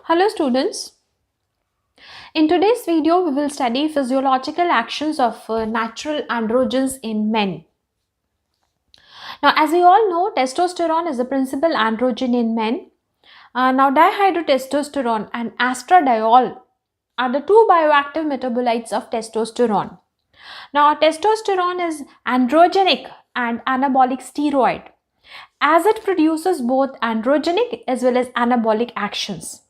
Hello students. In today's video, we will study physiological actions of natural androgens in men. Now, as we all know, testosterone is the principal androgen in men. Now, dihydrotestosterone and estradiol are the two bioactive metabolites of testosterone. Now, testosterone is androgenic and anabolic steroid, as it produces both androgenic as well as anabolic actions.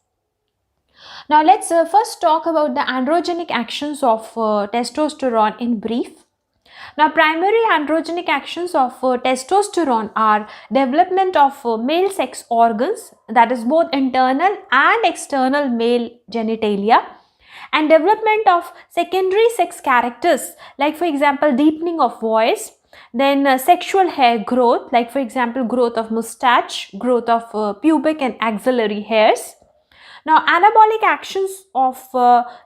Now let's first talk about the androgenic actions of testosterone in brief. Now primary androgenic actions of testosterone are development of male sex organs, that is both internal and external male genitalia, and development of secondary sex characters like for example deepening of voice, then sexual hair growth like for example growth of mustache, growth of pubic and axillary hairs. Now, anabolic actions of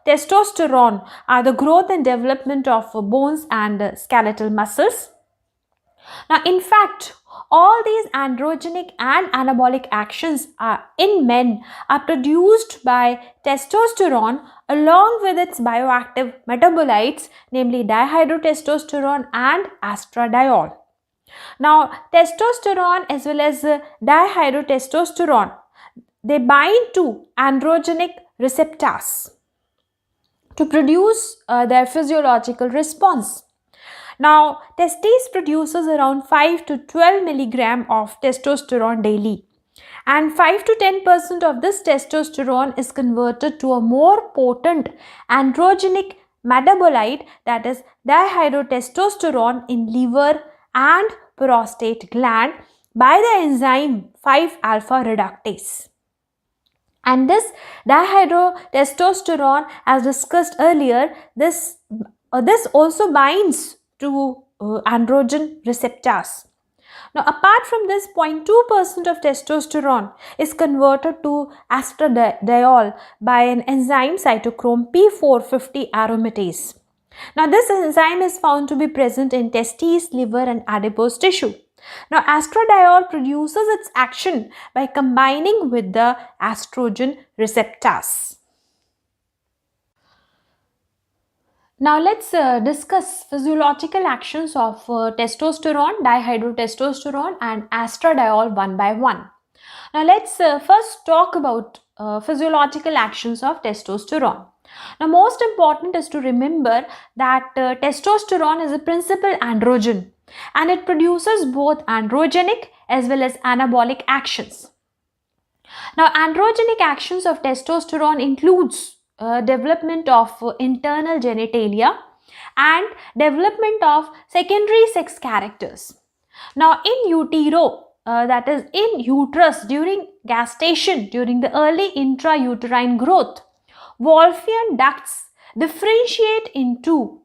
testosterone are the growth and development of bones and skeletal muscles. Now, in fact, all these androgenic and anabolic actions in men are produced by testosterone along with its bioactive metabolites, namely dihydrotestosterone and estradiol. Now, testosterone as well as dihydrotestosterone, they bind to androgenic receptors to produce their physiological response. Now, testes produces around 5 to 12 milligram of testosterone daily, and 5 to 10% of this testosterone is converted to a more potent androgenic metabolite, that is dihydrotestosterone, in liver and prostate gland by the enzyme 5-alpha reductase. And this dihydrotestosterone, as discussed earlier, this also binds to androgen receptors. Now, apart from this, 0.2% of testosterone is converted to estradiol by an enzyme cytochrome P450 aromatase. Now, this enzyme is found to be present in testes, liver and adipose tissue. Now, estradiol produces its action by combining with the estrogen receptors. Now, let's discuss physiological actions of testosterone, dihydrotestosterone and estradiol one by one. Now, let's first talk about physiological actions of testosterone. Now, most important is to remember that testosterone is a principal androgen, and it produces both androgenic as well as anabolic actions. Now, androgenic actions of testosterone includes development of internal genitalia and development of secondary sex characters. Now, in utero, that is in uterus, during gestation, during the early intrauterine growth, Wolffian ducts differentiate into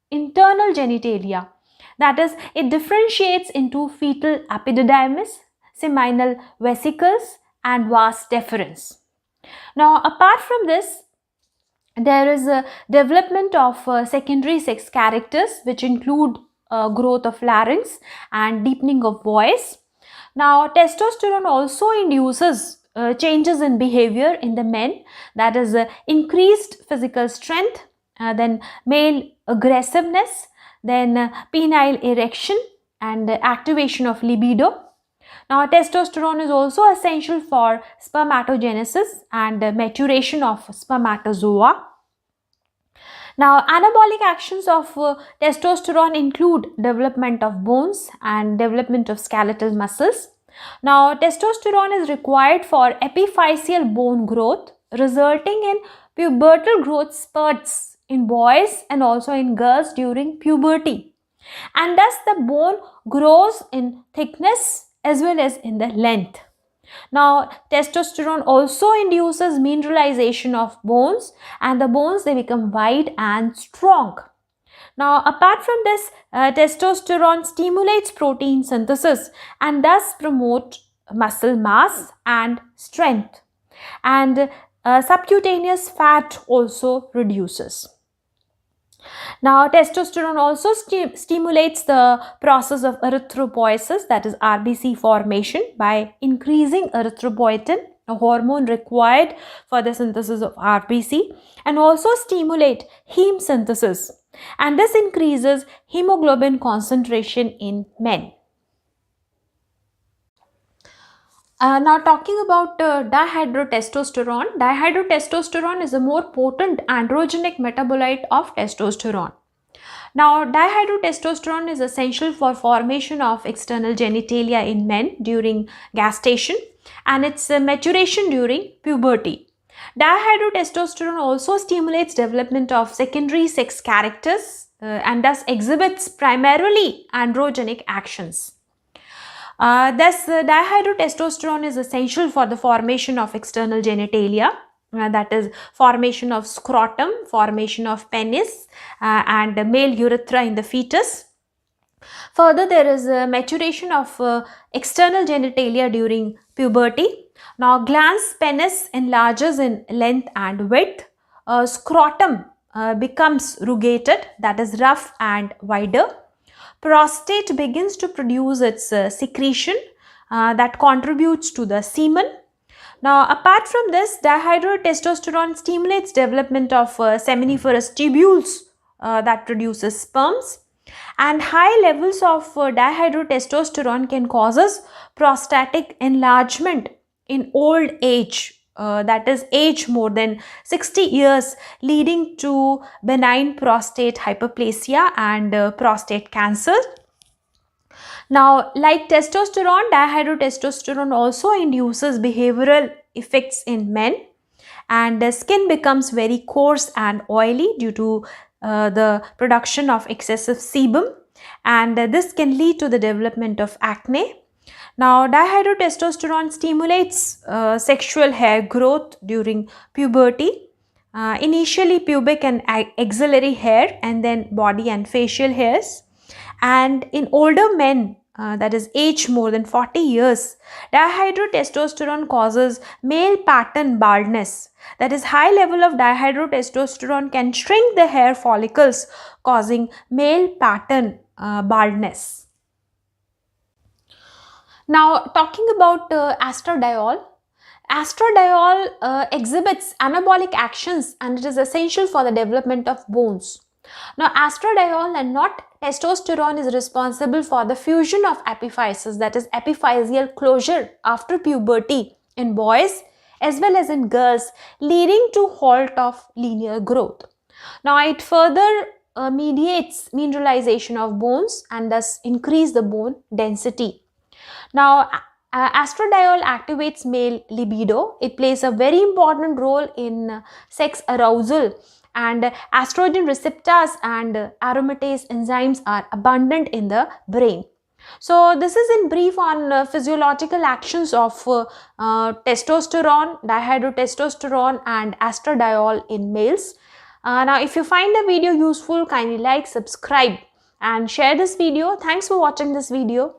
internal genitalia. That is, it differentiates into fetal epididymis, seminal vesicles and vas deferens. Now, apart from this, there is a development of secondary sex characters which include growth of larynx and deepening of voice. Now, testosterone also induces changes in behavior in the men, that is increased physical strength, then male aggressiveness, then penile erection and activation of libido. Now, testosterone is also essential for spermatogenesis and maturation of spermatozoa. Now, anabolic actions of testosterone include development of bones and development of skeletal muscles. Now, testosterone is required for epiphyseal bone growth, resulting in pubertal growth spurts in boys and also in girls during puberty, and thus the bone grows in thickness as well as in the length. Now, testosterone also induces mineralization of bones, and the bones, they become wide and strong. Now, apart from this, testosterone stimulates protein synthesis and thus promote muscle mass and strength, and subcutaneous fat also reduces. Now, testosterone also stimulates the process of erythropoiesis, that is RBC formation, by increasing erythropoietin a hormone required for the synthesis of RBC, and also stimulate heme synthesis, and this increases hemoglobin concentration in men. Now talking about dihydrotestosterone. Dihydrotestosterone is a more potent androgenic metabolite of testosterone. Now, dihydrotestosterone is essential for formation of external genitalia in men during gestation and its maturation during puberty. Dihydrotestosterone also stimulates development of secondary sex characters and thus exhibits primarily androgenic actions. Thus, dihydrotestosterone is essential for the formation of external genitalia, that is formation of scrotum, formation of penis and male urethra in the fetus. Further, there is a maturation of external genitalia during puberty. Now, glans penis enlarges in length and width. Scrotum becomes rugated, that is rough and wider. Prostate begins to produce its secretion that contributes to the semen. Now, apart from this, dihydrotestosterone stimulates development of seminiferous tubules that produces sperms, and high levels of dihydrotestosterone can causes prostatic enlargement in old age, that is age more than 60 years, leading to benign prostate hyperplasia and prostate cancer. Now, like testosterone, dihydrotestosterone also induces behavioral effects in men, and the skin becomes very coarse and oily due to the production of excessive sebum, and this can lead to the development of acne. Now, dihydrotestosterone stimulates sexual hair growth during puberty. Initially pubic and axillary hair, and then body and facial hairs. And in older men, that is age more than 40 years, dihydrotestosterone causes male pattern baldness. That is, high level of dihydrotestosterone can shrink the hair follicles, causing male pattern baldness. Now, talking about estradiol. Estradiol exhibits anabolic actions, and it is essential for the development of bones. Now, estradiol and not testosterone is responsible for the fusion of epiphysis, that is epiphyseal closure after puberty in boys as well as in girls, leading to halt of linear growth. Now, it further mediates mineralization of bones and thus increase the bone density. Now, estradiol activates male libido. It plays a very important role in sex arousal, and estrogen receptors and aromatase enzymes are abundant in the brain. So, this is in brief on physiological actions of testosterone, dihydrotestosterone and estradiol in males. Now, if you find the video useful, kindly like, subscribe and share this video. Thanks for watching this video.